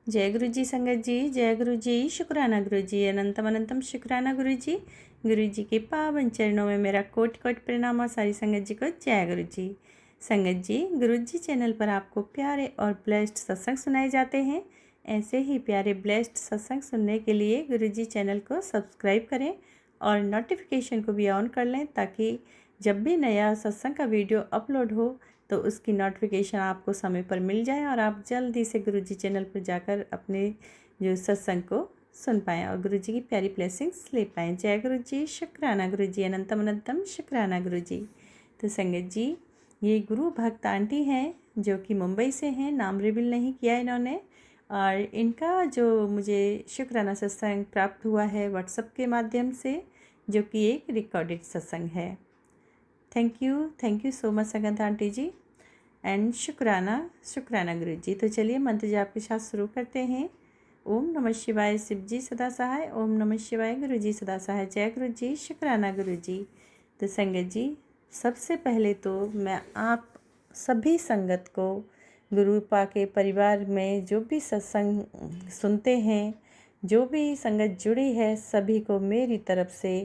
जय गुरु जी संगत जी, जय गुरु जी, शुक्राना गुरु जी, अनंतम अनंतम शुक्राना गुरु जी। गुरु जी के पावन चरणों में मेरा कोटि कोटि प्रणाम और सारी संगत जी को जय गुरु जी। संगत जी, गुरु जी चैनल पर आपको प्यारे और ब्लेस्ड सत्संग सुनाए जाते हैं। ऐसे ही प्यारे ब्लेस्ड सत्संग सुनने के लिए गुरु जी चैनल को सब्सक्राइब करें और नोटिफिकेशन को भी ऑन कर लें, ताकि जब भी नया सत्संग का वीडियो अपलोड हो तो उसकी नोटिफिकेशन आपको समय पर मिल जाए और आप जल्दी से गुरुजी चैनल पर जाकर अपने जो सत्संग को सुन पाएँ और गुरुजी की प्यारी ब्लेसिंग्स ले पाएँ। जय गुरु जी, शुक्राना गुरु जी, अनंतम अनंतम शुक्राना गुरु जी। तो संगत जी, ये गुरु भक्त आंटी हैं जो कि मुंबई से हैं, नाम रिवील नहीं किया इन्होंने, और इनका जो मुझे शुक्राना सत्संग प्राप्त हुआ है व्हाट्सएप के माध्यम से, जो कि एक रिकॉर्डेड सत्संग है। थैंक यू सो मच संगत आंटी जी एंड शुक्राना गुरु जी। तो चलिए मंत्र जाप के साथ शुरू करते हैं। ओम नमः शिवाय, शिव जी सदा सहाय। ओम नमः शिवाय, गुरु जी सदा सहाय। जय गुरु जी, शुक्राना गुरु जी। तो संगत जी, सबसे पहले तो मैं आप सभी संगत को, गुरुपा के परिवार में जो भी सत्संग सुनते हैं, जो भी संगत जुड़ी है, सभी को मेरी तरफ से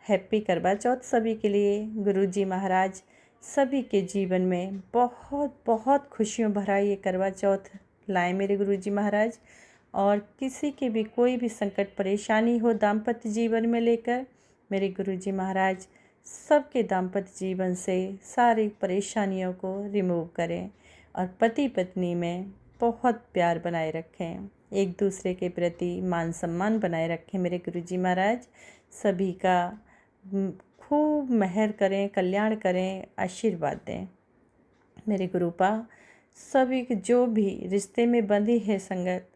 हैप्पी करवा चौथ। सभी के लिए गुरुजी महाराज सभी के जीवन में बहुत बहुत खुशियों भरा ये करवा चौथ लाए मेरे गुरुजी महाराज। और किसी के भी कोई भी संकट परेशानी हो दाम्पत्य जीवन में लेकर, मेरे गुरुजी महाराज सबके दाम्पत्य जीवन से सारी परेशानियों को रिमूव करें और पति पत्नी में बहुत प्यार बनाए रखें, एक दूसरे के प्रति मान सम्मान बनाए रखें। मेरे गुरुजी महाराज सभी का खूब मेहर करें, कल्याण करें, आशीर्वाद दें। मेरे गुरुपा सभी जो भी रिश्ते में बंधी है संगत,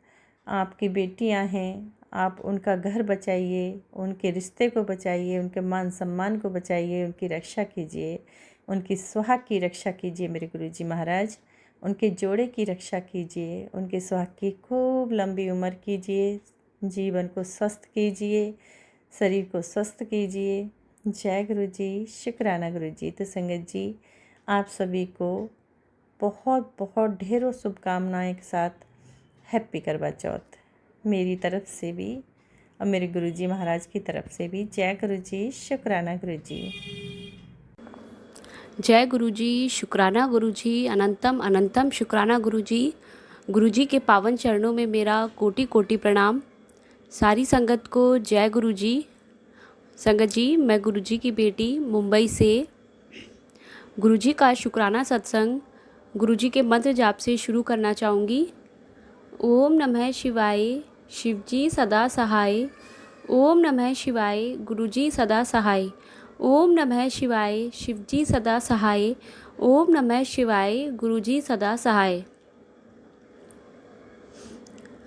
आपकी बेटियां हैं, आप उनका घर बचाइए, उनके रिश्ते को बचाइए, उनके मान सम्मान को बचाइए, उनकी रक्षा कीजिए, उनकी सुहाग की रक्षा कीजिए मेरे गुरुजी महाराज। उनके जोड़े की रक्षा कीजिए, उनके सुहाग की खूब लंबी उम्र कीजिए, जीवन को स्वस्थ कीजिए, शरीर को स्वस्थ कीजिए। जय गुरु जी, शुक्राना गुरु जी। तो संगत जी, आप सभी को बहुत बहुत ढेरों शुभकामनाएं के साथ हैप्पी करवा चौथ मेरी तरफ से भी और मेरे गुरु जी महाराज की तरफ से भी। जय गुरु जी, शुक्राना गुरु जी। जय गुरु जी, शुक्राना गुरु जी, अनंतम अनंतम शुक्राना गुरु जी। गुरु जी के पावन चरणों में मेरा कोटि कोटि प्रणाम। सारी संगत को जय गुरु जी। संगत जी, मैं गुरु जी की बेटी मुंबई से गुरु जी का शुक्राना सत्संग गुरु जी के मंत्र जाप से शुरू करना चाहूँगी। ओम नमः शिवाय, शिव जी सदा सहाय। ओम नमः शिवाय, गुरु जी सदा सहाय। ओम नमः शिवाय, शिव जी सदा सहाय। ओम नमः शिवाय, गुरु जी सदा सहाय।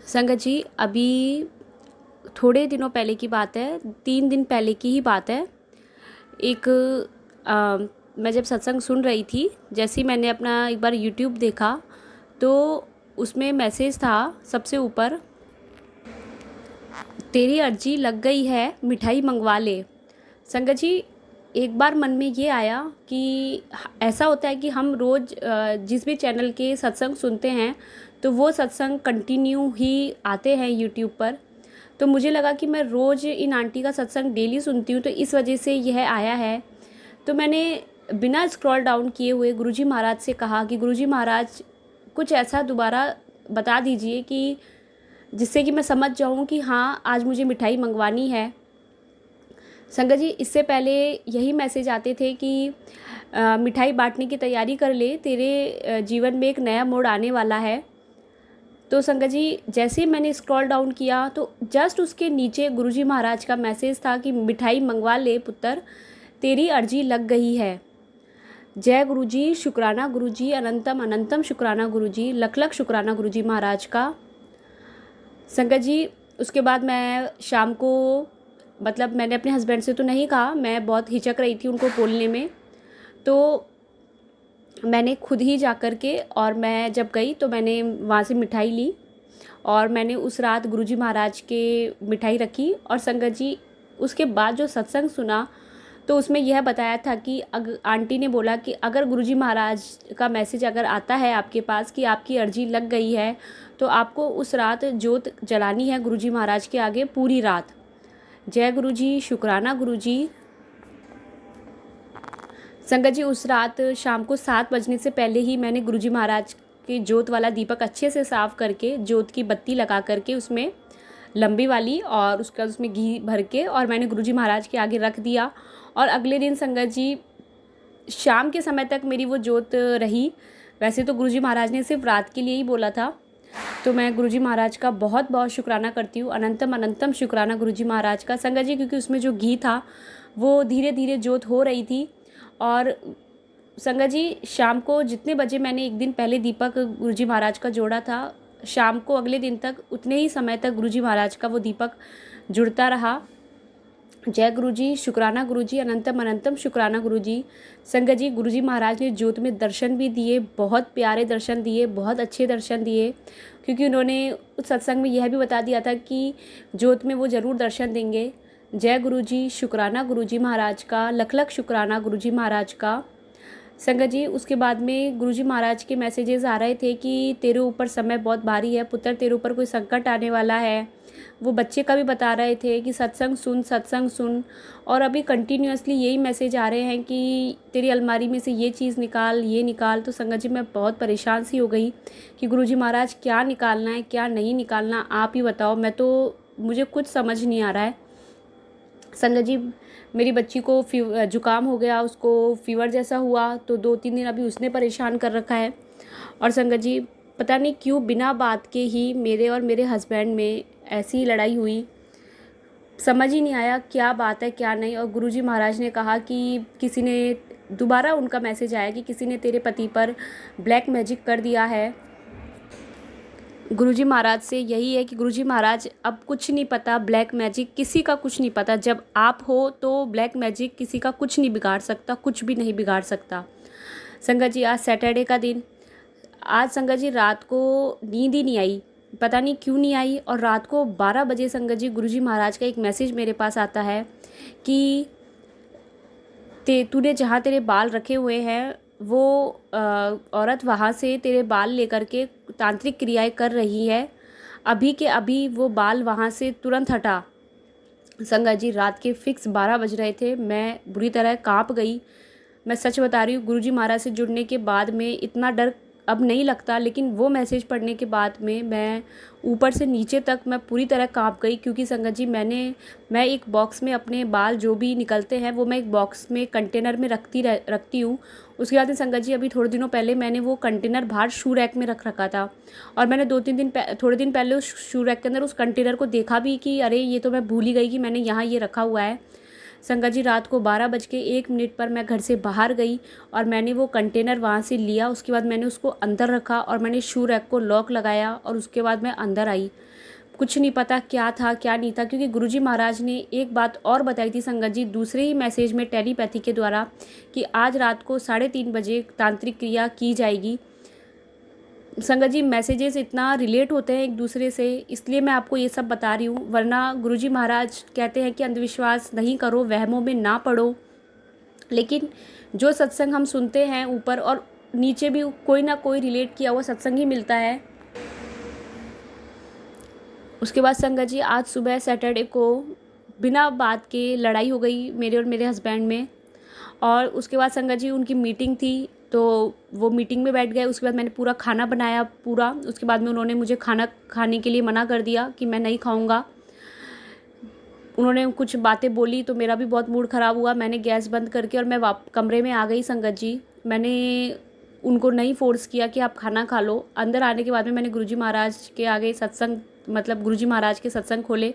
संगत जी, अभी थोड़े दिनों पहले की बात है, 3 दिन पहले की ही बात है। एक मैं जब सत्संग सुन रही थी, जैसे ही मैंने अपना एक बार यूट्यूब देखा तो उसमें मैसेज था सबसे ऊपर, तेरी अर्जी लग गई है, मिठाई मंगवा ले। संगत जी, एक बार मन में ये आया कि ऐसा होता है कि हम रोज़ जिस भी चैनल के सत्संग सुनते हैं तो वो सत्संग कंटिन्यू ही आते हैं यूट्यूब पर। तो मुझे लगा कि मैं रोज़ इन आंटी का सत्संग डेली सुनती हूँ, तो इस वजह से यह आया है। तो मैंने बिना स्क्रॉल डाउन किए हुए गुरुजी महाराज से कहा कि गुरुजी महाराज, कुछ ऐसा दोबारा बता दीजिए कि जिससे कि मैं समझ जाऊँ कि हाँ, आज मुझे मिठाई मंगवानी है। संगत जी, इससे पहले यही मैसेज आते थे कि मिठाई बांटने की तैयारी कर ले, तेरे जीवन में एक नया मोड़ आने वाला है। तो संगत जी, जैसे ही मैंने स्क्रॉल डाउन किया तो जस्ट उसके नीचे गुरुजी महाराज का मैसेज था कि मिठाई मंगवा ले पुत्र, तेरी अर्जी लग गई है। जय गुरु जी, शुक्राना गुरु जी, अनंतम अनंतम शुक्राना गुरु जी, लख लख शुक्राना गुरु जी महाराज का। संगत जी, उसके बाद मैं शाम को, मतलब मैंने अपने हस्बैंड से तो नहीं कहा, मैं बहुत हिचक रही थी उनको बोलने में, तो मैंने खुद ही जा कर के, और मैं जब गई तो मैंने वहाँ से मिठाई ली और मैंने उस रात गुरुजी महाराज के मिठाई रखी। और संगत जी, उसके बाद जो सत्संग सुना तो उसमें यह बताया था कि आंटी ने बोला कि अगर गुरुजी महाराज का मैसेज अगर आता है आपके पास कि आपकी अर्जी लग गई है, तो आपको उस रात जोत जलानी है गुरुजी महाराज के आगे पूरी रात। जय गुरु जी, शुक्राना गुरु जी। संगत जी उस रात शाम को 7 बजने से पहले ही मैंने गुरुजी महाराज के जोत वाला दीपक अच्छे से साफ़ करके जोत की बत्ती लगा करके उसमें लंबी वाली और उसका उसमें घी भर के और मैंने गुरुजी महाराज के आगे रख दिया। और अगले दिन संगत जी शाम के समय तक मेरी वो जोत रही। वैसे तो गुरुजी महाराज ने सिर्फ रात के लिए ही बोला था, तो मैं गुरुजी महाराज का बहुत बहुत शुक्राना करती हूँ। अनंतम अनंतम शुक्राना गुरुजी महाराज का संगत जी, क्योंकि उसमें जो घी था वो धीरे धीरे जोत हो रही थी। और संगत जी शाम को जितने बजे मैंने एक दिन पहले दीपक गुरुजी महाराज का जोड़ा था, शाम को अगले दिन तक उतने ही समय तक गुरुजी महाराज का वो दीपक जुड़ता रहा। जय गुरु जी, शुक्राना गुरु जी, अनंतम अनंतम शुक्राना गुरु जी। संगत जी गुरुजी महाराज ने जोत में दर्शन भी दिए, बहुत प्यारे दर्शन दिए, बहुत अच्छे दर्शन दिए, क्योंकि उन्होंने उस सत्संग में यह भी बता दिया था कि जोत में वो ज़रूर दर्शन देंगे। जय गुरु जी, शुक्राना गुरु जी महाराज का, लख लख शुक्राना गुरु जी महाराज का। संगत जी उसके बाद में गुरुजी महाराज के मैसेजेस आ रहे थे कि तेरे ऊपर समय बहुत भारी है पुत्र, तेरे ऊपर कोई संकट आने वाला है। वो बच्चे का भी बता रहे थे कि सत्संग सुन, सत्संग सुन। और अभी कंटिन्यूअसली यही मैसेज आ रहे हैं कि तेरी अलमारी में से ये चीज़ निकाल, ये निकाल। तो संगत जी मैं बहुत परेशान सी हो गई कि गुरुजी महाराज क्या निकालना है, क्या नहीं निकालना, आप ही बताओ। मुझे कुछ समझ नहीं आ रहा है। संगत जी मेरी बच्ची को जुकाम हो गया, उसको फीवर जैसा हुआ, तो 2-3 दिन अभी उसने परेशान कर रखा है। और संगत जी पता नहीं क्यों बिना बात के ही मेरे और मेरे हस्बैंड में ऐसी लड़ाई हुई, समझ ही नहीं आया क्या बात है क्या नहीं। और गुरुजी महाराज ने कहा कि किसी ने दोबारा उनका मैसेज आया कि किसी ने तेरे पति पर ब्लैक मैजिक कर दिया है। गुरुजी महाराज से यही है कि गुरुजी महाराज अब कुछ नहीं पता, ब्लैक मैजिक किसी का कुछ नहीं पता। जब आप हो तो ब्लैक मैजिक किसी का कुछ नहीं बिगाड़ सकता, कुछ भी नहीं बिगाड़ सकता। संगत जी आज सैटरडे का दिन, आज संगत जी रात को नींद ही नहीं आई, पता नहीं क्यों नहीं आई। और रात को 12 बजे संगत जी गुरुजी महाराज का एक मैसेज मेरे पास आता है कि तूने जहाँ तेरे बाल रखे हुए हैं वो औरत वहाँ से तेरे बाल लेकर के तांत्रिक क्रियाएं कर रही है, अभी के अभी वो बाल वहाँ से तुरंत हटा। संगत जी रात के फिक्स 12 बज रहे थे, मैं बुरी तरह कांप गई। मैं सच बता रही हूँ, गुरुजी महाराज से जुड़ने के बाद में इतना डर अब नहीं लगता, लेकिन वो मैसेज पढ़ने के बाद में मैं ऊपर से नीचे तक मैं पूरी तरह कांप गई। क्योंकि संगत जी मैं एक बॉक्स में अपने बाल जो भी निकलते हैं वो मैं एक बॉक्स में कंटेनर में रखती हूँ। उसके बाद में संगत जी अभी थोड़े दिनों पहले मैंने वो कंटेनर बाहर शू रैक में रख रखा था, और मैंने थोड़े दिन पहले उस शू रैक के अंदर उस कंटेनर को देखा भी कि अरे ये तो मैं भूल ही गई कि मैंने यहाँ ये रखा हुआ है। संगत जी रात को 12:01 पर मैं घर से बाहर गई और मैंने वो कंटेनर वहाँ से लिया। उसके बाद मैंने उसको अंदर रखा और मैंने शू रैक को लॉक लगाया और उसके बाद मैं अंदर आई। कुछ नहीं पता क्या था क्या नहीं था, क्योंकि गुरुजी महाराज ने एक बात और बताई थी संगत जी दूसरे ही मैसेज में टेलीपैथी के द्वारा कि आज रात को 3:30 बजे तांत्रिक क्रिया की जाएगी। संगत जी मैसेजेस इतना रिलेट होते हैं एक दूसरे से, इसलिए मैं आपको ये सब बता रही हूँ। वरना गुरुजी महाराज कहते हैं कि अंधविश्वास नहीं करो, वहमों में ना पड़ो, लेकिन जो सत्संग हम सुनते हैं ऊपर और नीचे भी कोई ना कोई रिलेट किया हुआ सत्संग ही मिलता है। उसके बाद संगत जी आज सुबह सैटरडे को बिना बात के लड़ाई हो गई मेरे और मेरे हस्बैंड में। और उसके बाद संगत जी उनकी मीटिंग थी, तो वो मीटिंग में बैठ गए। उसके बाद मैंने पूरा खाना बनाया पूरा। उसके बाद में उन्होंने मुझे खाना खाने के लिए मना कर दिया कि मैं नहीं खाऊंगा। उन्होंने कुछ बातें बोली तो मेरा भी बहुत मूड ख़राब हुआ। मैंने गैस बंद करके और मैं कमरे में आ गई। संगत जी मैंने उनको नहीं फोर्स किया कि आप खाना खा लो। अंदर आने के बाद में मैंने गुरुजी महाराज के आगे सत्संग मतलब गुरुजी महाराज के सत्संग खोले,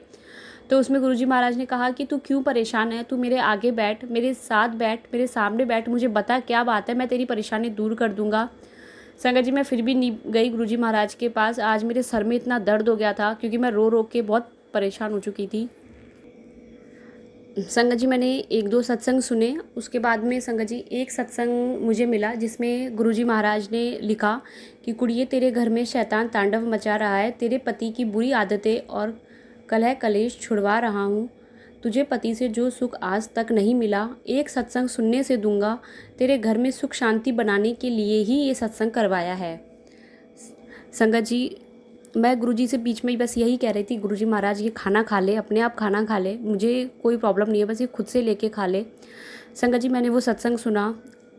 तो उसमें गुरुजी महाराज ने कहा कि तू क्यों परेशान है, तू मेरे आगे बैठ, मेरे साथ बैठ, मेरे सामने बैठ, मुझे बता क्या बात है, मैं तेरी परेशानी दूर कर दूंगा। संगत जी मैं फिर भी नहीं गई गुरुजी महाराज के पास। आज मेरे सर में इतना दर्द हो गया था क्योंकि मैं रो रो के बहुत परेशान हो चुकी थी। संगत जी मैंने 1-2 सत्संग सुने। उसके बाद में संगत जी एक सत्संग मुझे मिला जिसमें गुरुजी महाराज ने लिखा कि कुड़िए तेरे घर में शैतान तांडव मचा रहा है, तेरे पति की बुरी आदतें और कलह कलेश छुड़वा रहा हूँ। तुझे पति से जो सुख आज तक नहीं मिला एक सत्संग सुनने से दूंगा। तेरे घर में सुख शांति बनाने के लिए ही ये सत्संग करवाया है। संगत जी मैं गुरुजी से बीच में ही बस यही कह रही थी, गुरुजी महाराज ये खाना खा ले, अपने आप खाना खा ले, मुझे कोई प्रॉब्लम नहीं है, बस ये खुद से लेके खा ले। संगत जी मैंने वो सत्संग सुना,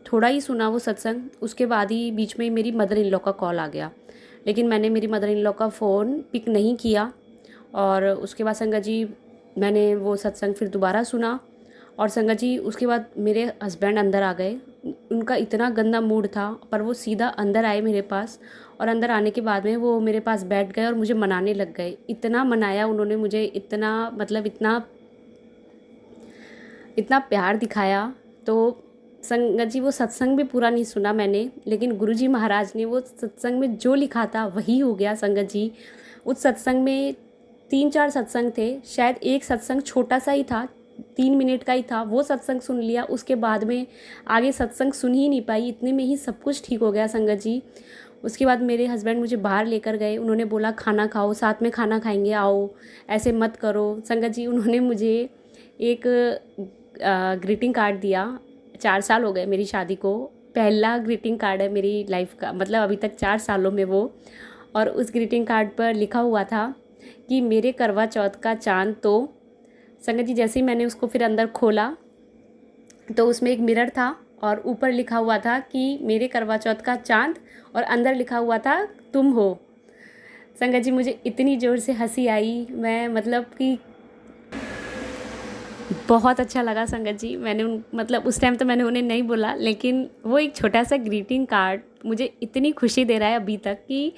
थोड़ा ही सुना वो सत्संग, उसके बाद ही बीच में मेरी मदर इन लॉ का कॉल आ गया, लेकिन मैंने मेरी मदर इन लॉ का फ़ोन पिक नहीं किया। और उसके बाद संगत जी मैंने वो सत्संग फिर दोबारा सुना। और संगत जी उसके बाद मेरे हस्बैंड अंदर आ गए, उनका इतना गंदा मूड था, पर वो सीधा अंदर आए मेरे पास, और अंदर आने के बाद में वो मेरे पास बैठ गए और मुझे मनाने लग गए। इतना मनाया उन्होंने मुझे, इतना मतलब इतना इतना प्यार दिखाया। तो संगत जी वो सत्संग भी पूरा नहीं सुना मैंने, लेकिन गुरुजी महाराज ने वो सत्संग में जो लिखा था वही हो गया। संगत जी उस सत्संग में 3-4 सत्संग थे, शायद एक सत्संग छोटा सा ही था, 3 मिनट का ही था, वो सत्संग सुन लिया। उसके बाद में आगे सत्संग सुन ही नहीं पाई, इतने में ही सब कुछ ठीक हो गया संगत जी। उसके बाद मेरे हस्बैंड मुझे बाहर लेकर गए, उन्होंने बोला खाना खाओ, साथ में खाना खाएंगे, आओ, ऐसे मत करो। संगत जी उन्होंने मुझे एक ग्रीटिंग कार्ड दिया। 4 साल हो गए मेरी शादी को, पहला ग्रीटिंग कार्ड है मेरी लाइफ का, मतलब अभी तक 4 सालों में वो। और उस ग्रीटिंग कार्ड पर लिखा हुआ था कि मेरे करवा चौथ का चाँद। तो संगत जी जैसे ही मैंने उसको फिर अंदर खोला तो उसमें एक मिरर था, और ऊपर लिखा हुआ था कि मेरे करवा चौथ का चाँद, और अंदर लिखा हुआ था तुम हो। संगत जी मुझे इतनी ज़ोर से हंसी आई, मैं मतलब कि बहुत अच्छा लगा संगत जी। मैंने मतलब उस टाइम तो मैंने उन्हें नहीं बोला, लेकिन वो एक छोटा सा ग्रीटिंग कार्ड मुझे इतनी खुशी दे रहा है अभी तक, कि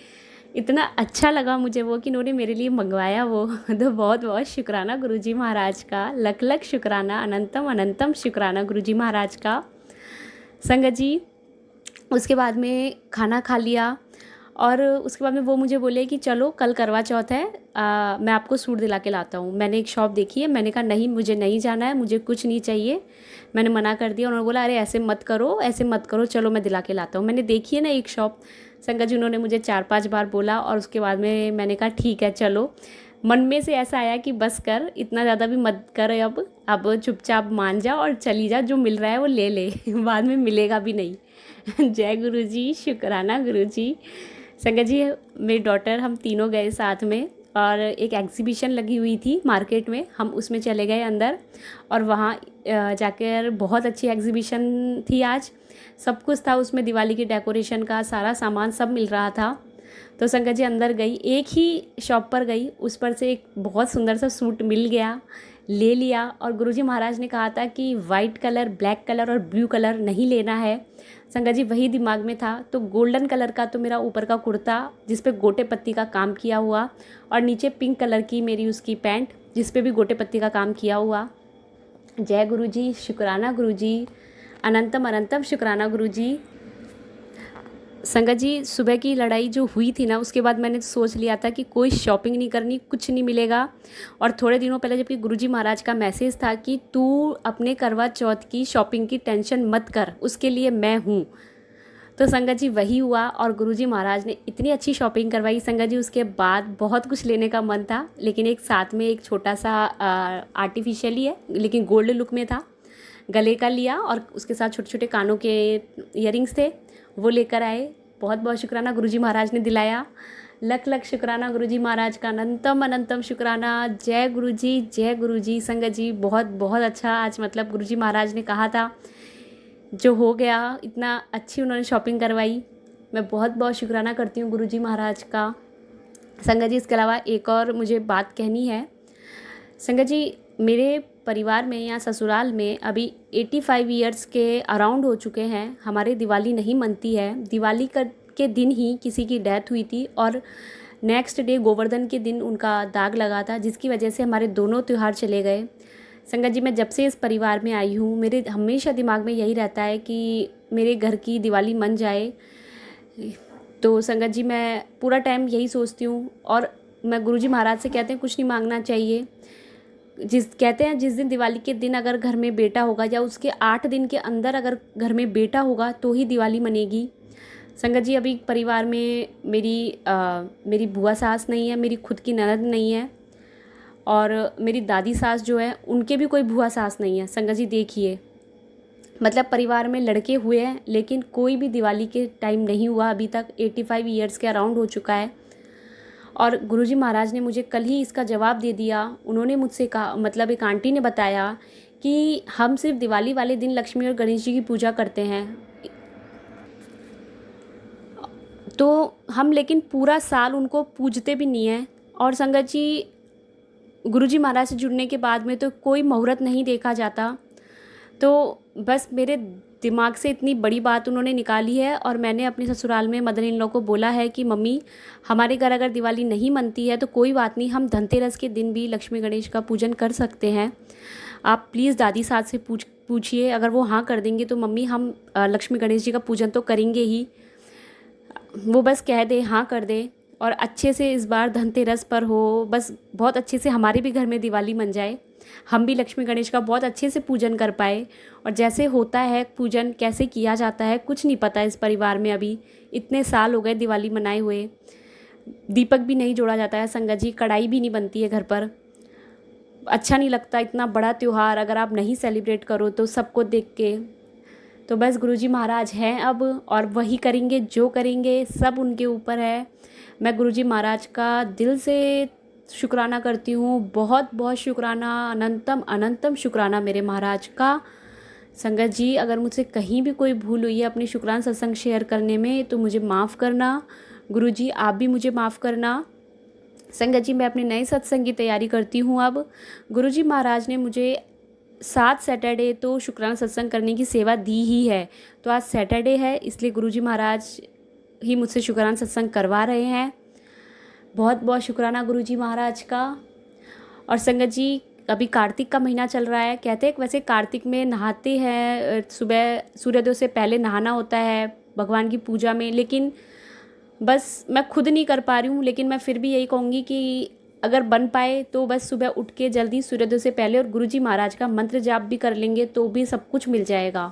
इतना अच्छा लगा मुझे वो कि उन्होंने मेरे लिए मंगवाया वो। तो बहुत बहुत शुक्राना गुरुजी महाराज का, लख लख शुक्राना, अनंतम अनंतम शुक्राना गुरुजी महाराज का। संगत जी उसके बाद में खाना खा लिया, और उसके बाद में वो मुझे बोले कि चलो कल करवा चौथ है, मैं आपको सूट दिला के लाता हूँ। मैंने एक शॉप देखी है, मैंने कहा नहीं मुझे नहीं जाना है, मुझे कुछ नहीं चाहिए, मैंने मना कर दिया। उन्होंने बोला अरे ऐसे मत करो, ऐसे मत करो, चलो मैं दिला के लाता हूँ। मैंने देखी है ना एक शॉप। संगत जी उन्होंने मुझे 4-5 बार बोला, और उसके बाद में मैंने कहा ठीक है चलो। मन में से ऐसा आया कि बस कर, इतना ज़्यादा भी मत कर, अब चुपचाप मान जा और चली जा, जो मिल रहा है वो ले ले, बाद में मिलेगा भी नहीं। जय गुरु जी, शुक्राना गुरु जी। संगत जी मेरी डॉटर, हम तीनों गए साथ में, और एक एग्जीबिशन लगी हुई थी मार्केट में, हम उसमें चले गए अंदर, और वहाँ जाकर बहुत अच्छी एग्जीबिशन थी। आज सब कुछ था उसमें, दिवाली के डेकोरेशन का सारा सामान सब मिल रहा था। तो संगत जी अंदर गई, एक ही शॉप पर गई, उस पर से एक बहुत सुंदर सा सूट मिल गया, ले लिया। और गुरुजी महाराज ने कहा था कि वाइट कलर, ब्लैक कलर और ब्लू कलर नहीं लेना है। संगत जी वही दिमाग में था, तो गोल्डन कलर का तो मेरा ऊपर का कुर्ता जिस पे गोटे पत्ती का काम किया हुआ, और नीचे पिंक कलर की मेरी उसकी पैंट जिस पे भी गोटे पत्ती का काम किया हुआ। जय गुरु जी, शुक्राना गुरु जी, अनंतम अनंतम शुक्राना गुरु जी। संगत जी सुबह की लड़ाई जो हुई थी ना, उसके बाद मैंने सोच लिया था कि कोई शॉपिंग नहीं करनी, कुछ नहीं मिलेगा। और थोड़े दिनों पहले जबकि गुरुजी महाराज का मैसेज था कि तू अपने करवा चौथ की शॉपिंग की टेंशन मत कर, उसके लिए मैं हूँ। तो संगत जी वही हुआ, और गुरुजी महाराज ने इतनी अच्छी शॉपिंग करवाई संगत जी। उसके बाद बहुत कुछ लेने का मन था, लेकिन एक साथ में एक छोटा सा आर्टिफिशियल ही है लेकिन गोल्ड लुक में था, गले का लिया, और उसके साथ छोटे छोटे कानों के ईयरिंग्स थे, वो लेकर आए। बहुत बहुत शुक्राना गुरुजी महाराज ने दिलाया, लख लख शुक्राना गुरुजी महाराज का, अनंतम अनंतम शुक्राना। जय गुरुजी, जय गुरुजी। संगत जी बहुत बहुत अच्छा आज, मतलब गुरुजी महाराज ने कहा था जो हो गया, इतना अच्छी उन्होंने शॉपिंग करवाई। मैं बहुत बहुत शुक्राना करती हूँ गुरुजी महाराज का। संगत जी इसके अलावा एक और मुझे बात कहनी है। संगत जी मेरे परिवार में या ससुराल में अभी 85 ईयर्स के अराउंड हो चुके हैं, हमारे दिवाली नहीं मनती है। दिवाली के दिन ही किसी की डेथ हुई थी, और नेक्स्ट डे गोवर्धन के दिन उनका दाग लगा था, जिसकी वजह से हमारे दोनों त्यौहार चले गए। संगत जी मैं जब से इस परिवार में आई हूँ, मेरे हमेशा दिमाग में यही रहता है कि मेरे घर की दिवाली मन जाए। तो संगत जी मैं पूरा टाइम यही सोचती हूँ, और मैं गुरुजी महाराज से कहते हैं कुछ नहीं मांगना चाहिए। कहते हैं जिस दिन दिवाली के दिन अगर घर में बेटा होगा, या उसके 8 दिन के अंदर अगर घर में बेटा होगा, तो ही दिवाली मनेगी। संगत जी अभी परिवार में मेरी बुआ सास नहीं है, मेरी खुद की ननद नहीं है, और मेरी दादी सास जो है उनके भी कोई बुआ सास नहीं है। संगत जी देखिए, मतलब परिवार में लड़के हुए हैं, लेकिन कोई भी दिवाली के टाइम नहीं हुआ अभी तक। 85 ईयर्स के अराउंड हो चुका है, और गुरुजी महाराज ने मुझे कल ही इसका जवाब दे दिया। उन्होंने मुझसे कहा, मतलब एक आंटी ने बताया कि हम सिर्फ दिवाली वाले दिन लक्ष्मी और गणेश जी की पूजा करते हैं, तो हम लेकिन पूरा साल उनको पूजते भी नहीं हैं। और संगत जी, गुरुजी महाराज से जुड़ने के बाद में तो कोई मुहूर्त नहीं देखा जाता। तो बस मेरे दिमाग से इतनी बड़ी बात उन्होंने निकाली है, और मैंने अपने ससुराल में मदर इन लॉ को बोला है कि मम्मी, हमारे घर अगर दिवाली नहीं मनती है तो कोई बात नहीं, हम धनतेरस के दिन भी लक्ष्मी गणेश का पूजन कर सकते हैं। आप प्लीज़ दादी सास से पूछिए, अगर वो हाँ कर देंगे तो मम्मी हम लक्ष्मी गणेश जी का पूजन तो करेंगे ही। वो बस कह दे, हाँ कर दे, और अच्छे से इस बार धनतेरस पर हो, बस बहुत अच्छे से हमारे भी घर में दिवाली मन जाए, हम भी लक्ष्मी गणेश का बहुत अच्छे से पूजन कर पाए। और जैसे होता है पूजन, कैसे किया जाता है कुछ नहीं पता इस परिवार में। अभी इतने साल हो गए दिवाली मनाए हुए, दीपक भी नहीं जोड़ा जाता है संगत जी, कढ़ाई भी नहीं बनती है घर पर। अच्छा नहीं लगता इतना बड़ा त्यौहार अगर आप नहीं सेलिब्रेट करो तो सबको देख के। तो बस गुरुजी महाराज हैं अब, और वही करेंगे, जो करेंगे सब उनके ऊपर है। मैं गुरुजी महाराज का दिल से शुक्राना करती हूँ, बहुत बहुत शुक्राना, अनंतम अनंतम शुक्राना मेरे महाराज का। संगत जी, अगर मुझसे कहीं भी कोई भूल हुई है अपने शुक्राना सत्संग शेयर करने में तो मुझे माफ़ करना। गुरुजी आप भी मुझे माफ़ करना। संगत जी, मैं अपने नए सत्संग की तैयारी करती हूँ अब। गुरुजी महाराज ने मुझे 7 सैटरडे तो शुक्राना सत्संग करने की सेवा दी ही है, तो आज सैटरडे है, इसलिए गुरुजी महाराज ही मुझसे शुक्राना सत्संग करवा रहे हैं। बहुत बहुत शुक्राना गुरुजी महाराज का। और संगत जी, अभी कार्तिक का महीना चल रहा है। कहते हैं वैसे कार्तिक में नहाते हैं, सुबह सूर्योदय से पहले नहाना होता है भगवान की पूजा में, लेकिन बस मैं खुद नहीं कर पा रही हूँ। लेकिन मैं फिर भी यही कहूँगी कि अगर बन पाए तो बस सुबह उठ के जल्दी सूर्योदय से पहले और गुरुजी महाराज का मंत्र जाप भी कर लेंगे तो भी सब कुछ मिल जाएगा।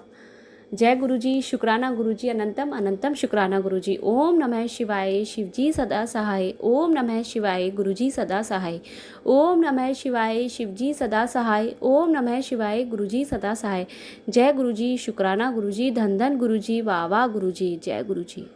जय गुरुजी, शुक्राना गुरुजी, अनंतम अनंतम शुक्राना गुरुजी। ओम नमः शिवाय, शिवजी सदा सहाय। ओम नमः शिवाय, गुरुजी सदा सहाय। ओम नमः शिवाय, शिवजी सदा सहाय। ओम नमः शिवाय, गुरुजी सदा सहाय। जय गुरुजी, शुक्राना गुरुजी, धन धन गुरुजी, वाह वाह गुरुजी, जय गुरुजी।